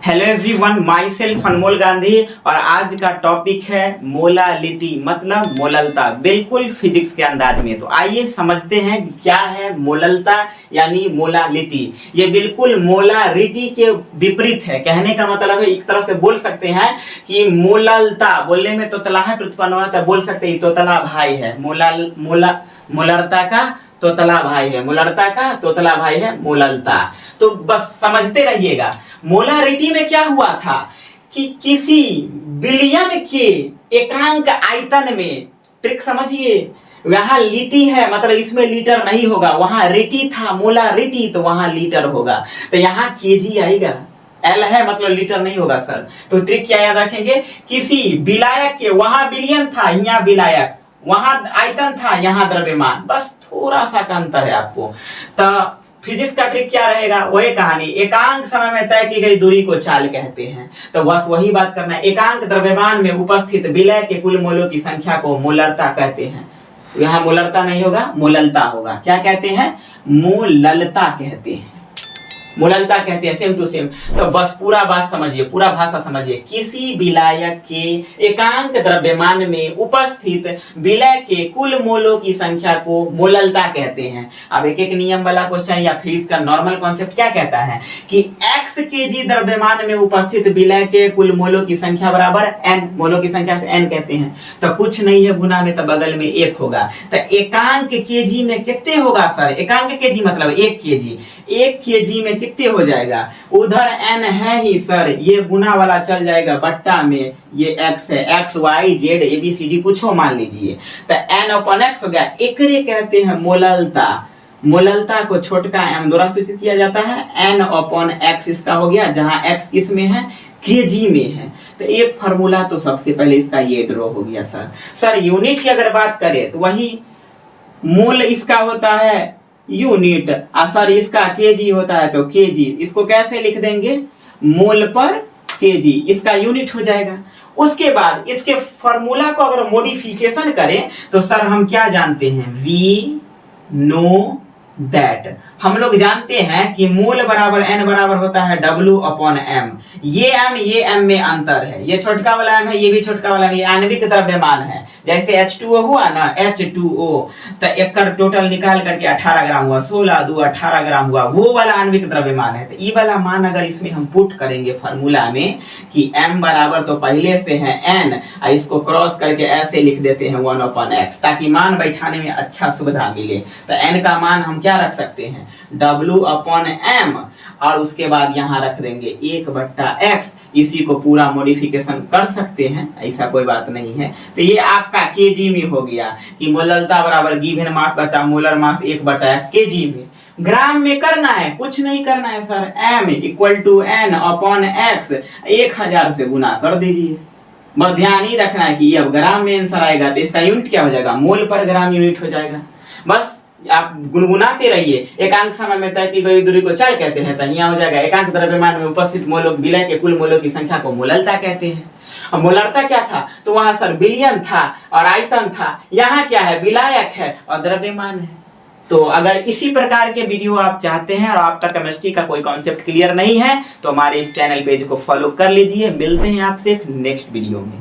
Hello everyone, my self अनमोल गांधी और आज का टॉपिक है मोलालिटी मतलब मोललता, बिल्कुल फिजिक्स के अंदाज में। तो आइए समझते हैं क्या है मोललता यानी मोलालिटी। ये बिल्कुल मोलारिटी के विपरीत है। कहने का मतलब है, एक तरह से बोल सकते हैं कि मोललता बोलने में तोतलाहट उत्पन्न होता है, बोल सकते हैं तोतला भाई है। मोलरता का तोतला भाई है, मोलरता का तोतला भाई है मोललता। तो बस समझते रहिएगा। मोलारिटी में क्या हुआ था कि किसी बिलियन के एकांक आयतन में, ट्रिक समझिए, वहां लिटी है मतलब इसमें लीटर नहीं होगा, वहां रिटी था मोलारिटी तो वहां लीटर होगा। तो यहाँ केजी आएगा, एल है मतलब लीटर नहीं होगा सर। तो ट्रिक क्या याद रखेंगे, किसी विलायक के, वहां बिलियन था यहाँ विलायक, वहां आयतन था यहाँ द्रव्यमान, बस थोड़ा सा का अंतर है आपको। तो फिजिक्स का ट्रिक क्या रहेगा, वही कहानी, एकांक समय में तय की गई दूरी को चाल कहते हैं। तो बस वही बात करना है। एकांक द्रव्यमान में उपस्थित विलय के कुल मोलों की संख्या को मोलरता कहते हैं। यहाँ मोलरता नहीं होगा, मोललता होगा। क्या कहते हैं, मोललता कहते हैं, मोललता कहते हैं, सेम टू सेम। तो बस पूरा बात समझिए, पूरा भाषा समझिए। किसी विलायक के एकांक द्रव्यमान में उपस्थित विलय के कुल मोलों की संख्या को मोललता कहते हैं। अब एक एक नियम वाला क्वेश्चन या फिर इसका नॉर्मल कॉन्सेप्ट क्या कहता है कि x kg द्रव्यमान में उपस्थित विलय के कुल मोलों की संख्या बराबर n, मोलों की संख्या से n कहते हैं। तो कुछ नहीं है गुना में, तो बगल में 1 होगा। तो एकांक kg में कितने होगा सर, एकांक kg मतलब 1 kg, 1 kg में कितने हो जाएगा, उधर n है ही सर, ये गुना वाला चल जाएगा बट्टा में, ये x है, x y z a b c d कुछ हो मान लीजिए। तो n अपॉन x हो गया, एकरे कहते हैं मोललता। मोललता को छोटका m द्वारा सूचित किया जाता है, n अपॉन x इसका हो गया, जहां x किस में है, kg में है। तो एक फार्मूला तो सबसे पहले इसका ये ड्रॉ हो गया सर। यूनिट की अगर बात करें तो वही मोल इसका होता है यूनिट, सर इसका केजी होता है तो केजी, इसको कैसे लिख देंगे, मोल पर केजी, इसका यूनिट हो जाएगा। उसके बाद इसके फॉर्मूला को अगर मॉडिफिकेशन करें तो सर हम क्या जानते हैं, वी नो दैट, हम लोग जानते हैं कि मोल बराबर n बराबर होता है W अपॉन m। ये m में अंतर है, ये छोटका वाला m है, ये भी छोटका वाला m, ये आणविक द्रव्यमान है। जैसे H2O हुआ ना, H2O, तो एक टोटल निकाल करके 18 ग्राम हुआ, 16 2 18 ग्राम हुआ, वो वाला आणविक द्रव्यमान है। तो ये वाला मान अगर इसमें हम पुट करेंगे फॉर्मूला में कि m बराबर तो पहले से है n, और इसको क्रॉस करके ऐसे लिख देते हैं 1 अपॉन x, ताकि मान बैठाने में अच्छा सुविधा मिले। तो n का मान हम क्या रख सकते हैं, W अपॉन m, और उसके बाद यहाँ रख देंगे 1/x। इसी को पूरा मॉडिफिकेशन कर सकते हैं, ऐसा कोई बात नहीं है। तो ये आपका केजी में हो गया कि मोललता बराबर गिवन मास बटा मोलर मास 1/x केजी में। ग्राम में करना है, कुछ नहीं करना है sir, m equal to n upon x 1000 से गुना कर दीजिए। बस ध्यान ही रखना है कि अब ग्राम में आंसर आएगा तो इसका यूनिट क्या हो जाएगा, मोल पर ग्राम यूनिट हो जाएगा। बस आप गुनगुनाते रहिए। एकांक समय में तय की गई दूरी को चाल कहते हैं, तो यहाँ हो जाएगा एकांक द्रव्यमान में उपस्थित मोलों विलय के कुल मोलों की संख्या को मोललता कहते हैं। अब मोलरता क्या था, तो वहां सर विलियन था और आयतन था, यहाँ क्या है, विलायक है और द्रव्यमान है। तो अगर इसी प्रकार के वीडियो आप चाहते हैं और आपका केमिस्ट्री का कोई कॉन्सेप्ट क्लियर नहीं है तो हमारे इस चैनल पेज को फॉलो कर लीजिए। मिलते हैं आपसे नेक्स्ट वीडियो में।